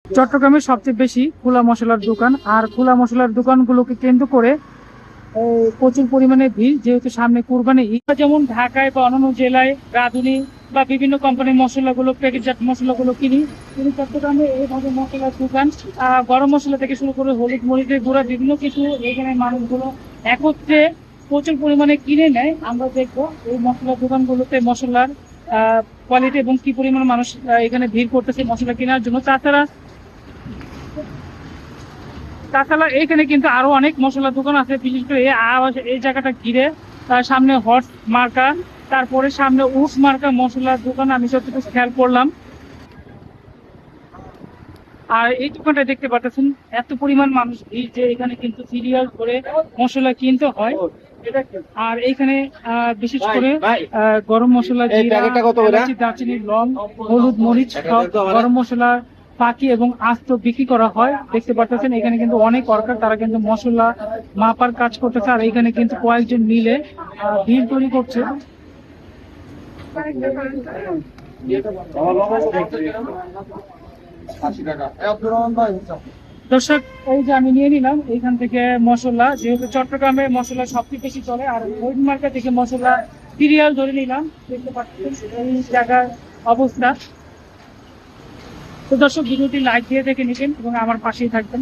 চট্টগ্রামে সবচেয়ে বেশি খোলা মশলার দোকান, আর খোলা মশলার দোকানগুলোকে কেন্দ্র করে প্রচুর পরিমাণে ভিড়, যেহেতু সামনে কুরবানি ঈদ। যেমন ঢাকায় বা অন্যান্য জেলায় রাঁধুনি বা বিভিন্ন কোম্পানির মশলাগুলো, প্যাকেটজাত মশলাগুলো কিনি, কিন্তু চট্টগ্রামে এইভাবে মশলার দোকান, গরম মশলা থেকে শুরু করে হলুদ মরিচের গুঁড়া বিভিন্ন কিছু এখানে মানুষগুলো একত্রে প্রচুর পরিমাণে কিনে নেয়। আমরা দেখবো এই মশলার দোকানগুলোতে মশলার কোয়ালিটি এবং কি পরিমাণ মানুষ এখানে ভিড় করতেছে মশলা কেনার জন্য। তাছাড়া এখানে কিন্তু আরো অনেক মশলার দোকান আছে, বিশেষ করে এই জায়গাটা ঘিরে তার সামনে হট মার্কা, তারপরে সামনে উস মার্কা মশলার দোকান আমি যতটুকু খেয়াল করলাম। আর এই দোকানটা দেখতে পাচ্ছেন এত পরিমাণ মানুষ ভিড় যে এখানে কিন্তু সিরিয়াল করে মশলা কিনতে হয়। আর এইখানে বিশেষ করে গরম মশলা, জিরা, এলাচি, দারচিনি, লং, হলুদ মরিচ সব গরম মশলা পাকি এবং আস্ত বিক্রি করা হয়। দেখতে পাচ্ছেন এখানে কিন্তু অনেক ওয়ার্কার, তারা কিন্তু মশলা মাপার কাজ করতেছে, আর এখানে কিন্তু কয়েকজন মিলে ভিড় তৈরি করছে। দর্শক, এই যে আমি নিয়ে নিলাম এইখান থেকে মশলা, যেহেতু চট্টগ্রামে মশলা সবচেয়ে বেশি চলে, আর ওই মার্কেট থেকে মশলা সিরিয়াল ধরে নিলাম। দেখতে পাচ্ছেন এই জায়গার অবস্থা। তো দর্শক, ভিডিওটি লাইক দিয়ে দেখে নিবেন এবং আমার পাশেই থাকবেন।